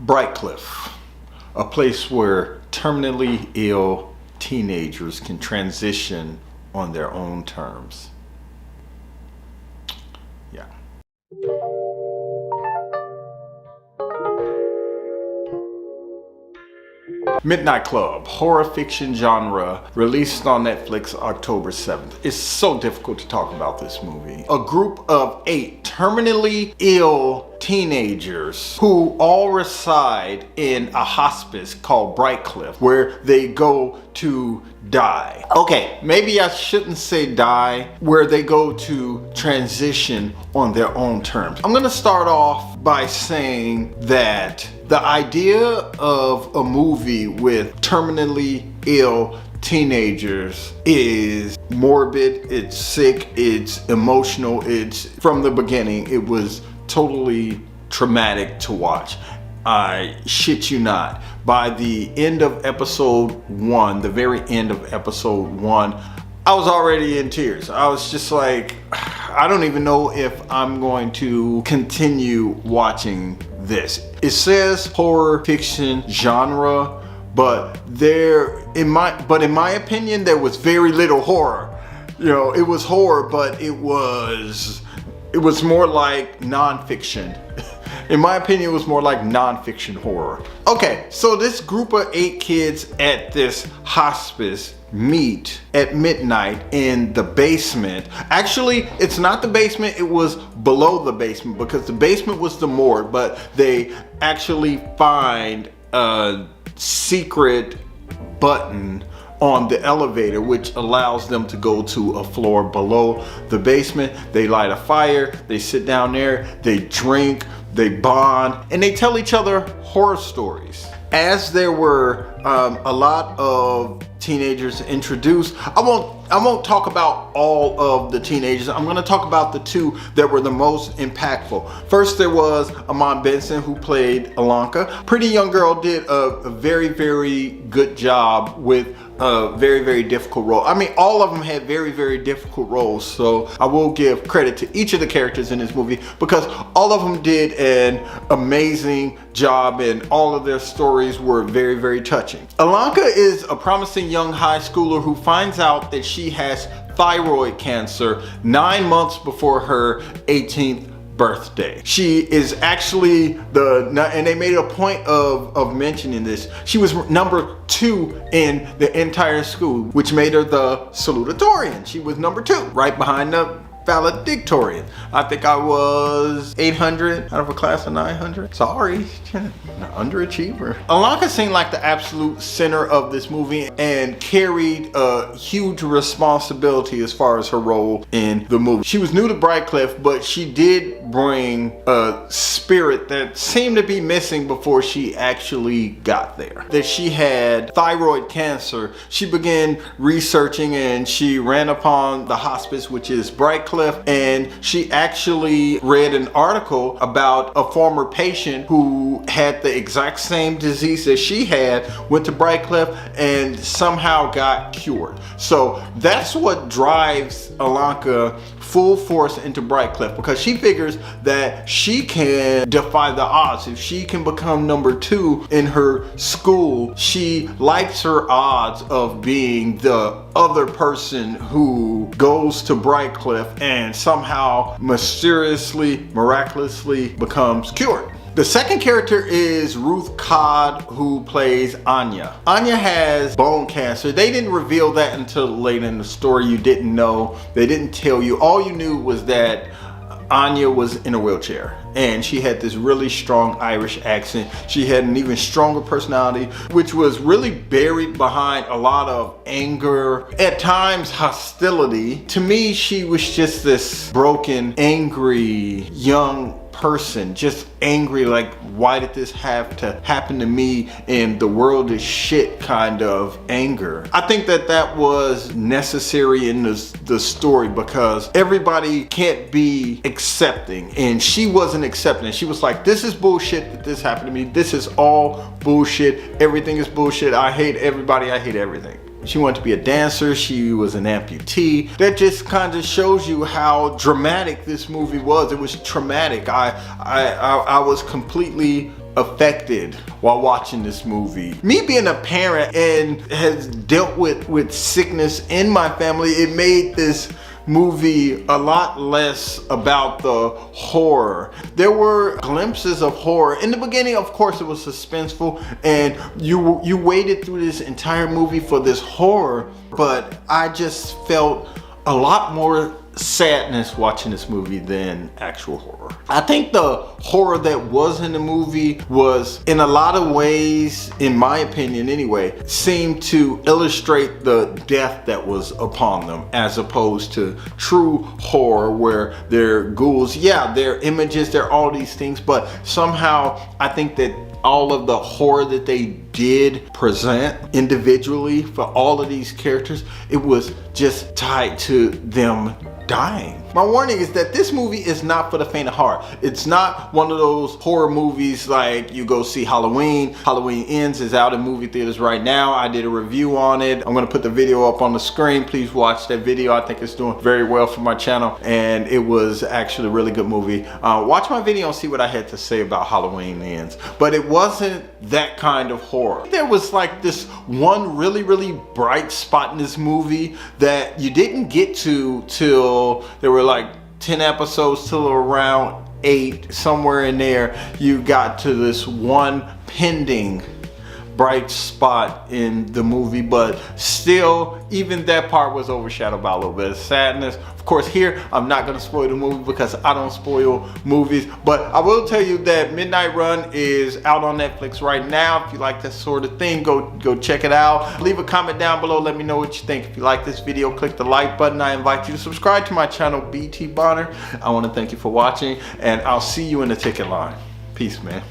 Brightcliffe, a place where terminally ill teenagers can transition on their own terms. Yeah. Midnight Club, horror fiction genre, released on Netflix October 7th. It's so difficult to talk about this movie. A group of 8 terminally ill teenagers who all reside in a hospice called Brightcliffe, where they go to die. Okay, maybe I shouldn't say die, where they go to transition on their own terms. I'm gonna start off by saying that the idea of a movie with terminally ill teenagers is morbid, it's sick, it's emotional, it's from the beginning, it was totally traumatic to watch. I shit you not. By the end of episode 1, the very end of episode 1, I was already in tears. I was just like, I don't even know if I'm going to continue watching this. It says horror fiction genre, but in my opinion, there was very little horror. You know, it was horror, but it was more like nonfiction. In my opinion, it was more like nonfiction horror. Okay, so this group of 8 kids at this hospice meet at midnight in the basement. Actually, it's not the basement, it was below the basement, because the basement was the morgue, but they actually find a secret button on the elevator which allows them to go to a floor below the basement. They light a fire, they sit down there, they drink, they bond, and they tell each other horror stories. As there were a lot of teenagers introduced, I won't talk about all of the teenagers. I'm going to talk about the 2 that were the most impactful. First, there was Amon Benson, who played Alanka. Pretty young girl, did a very, very good job with a very, very difficult role. I mean, all of them had very, very difficult roles, so I will give credit to each of the characters in this movie because all of them did an amazing job and all of their stories were very, very touching. Alanka is a promising young high schooler who finds out that she has thyroid cancer 9 months before her 18th birthday. She is actually and they made a point of mentioning this, she was number 2 in the entire school, which made her the salutatorian. She was number 2, right behind the valedictorian. I think I was 800 out of a class of 900. Sorry, underachiever. Alanka seemed like the absolute center of this movie and carried a huge responsibility as far as her role in the movie. She was new to Brightcliffe, but she did bring a spirit that seemed to be missing before she actually got there. That she had thyroid cancer. She began researching and she ran upon the hospice, which is Brightcliffe, and she actually read an article about a former patient who had the exact same disease that she had, went to Brightcliffe and somehow got cured. So that's what drives Alanka full force into Brightcliffe, because she figures that she can defy the odds. If she can become number 2 in her school, she likes her odds of being the other person who goes to Brightcliffe and somehow mysteriously, miraculously becomes cured. The second character is Ruth Codd, who plays Anya. Anya has bone cancer. They didn't reveal that until late in the story. You didn't know. They didn't tell you. All you knew was that Anya was in a wheelchair and she had this really strong Irish accent. She had an even stronger personality, which was really buried behind a lot of anger, at times hostility. To me, she was just this broken, angry, young person, just angry, like, why did this have to happen to me, and the world is shit kind of anger. I think that that was necessary in the story because everybody can't be accepting, and she wasn't accepting. She was like, this is bullshit that this happened to me. This is all bullshit. Everything is bullshit. I hate everybody. I hate everything. She wanted to be a dancer. She was an amputee. That just kind of shows you how dramatic this movie was. It was traumatic. I was completely affected while watching this movie. Me being a parent and has dealt with sickness in my family, it made this movie a lot less about the horror. There were glimpses of horror. In the beginning, of course, it was suspenseful and you waited through this entire movie for this horror, but I just felt a lot more sadness watching this movie than actual horror. I think the horror that was in the movie was, in a lot of ways, in my opinion anyway, seemed to illustrate the death that was upon them, as opposed to true horror where they're ghouls. Yeah, they're images, they're all these things, but somehow I think that all of the horror that they did present individually for all of these characters, it was just tied to them dying. My warning is that this movie is not for the faint of heart. It's not one of those horror movies like you go see Halloween. Halloween Ends is out in movie theaters right now. I did a review on it. I'm gonna put the video up on the screen. Please watch that video. I think it's doing very well for my channel, and it was actually a really good movie. Watch my video and see what I had to say about Halloween Ends. But it wasn't that kind of horror. There was like this one really bright spot in this movie that you didn't get to till there were like 10 episodes, till around 8, somewhere in there. You got to this one pending bright spot in the movie, but still, even that part was overshadowed by a little bit of sadness. Of course, here I'm not going to spoil the movie because I don't spoil movies, but I will tell you that Midnight Run is out on Netflix right now. If you like that sort of thing, go check it out. Leave a comment down below, let me know what you think. If you like this video, click the like button. I invite you to subscribe to my channel, BT Bonner. I want to thank you for watching, and I'll see you in the ticket line. Peace, man.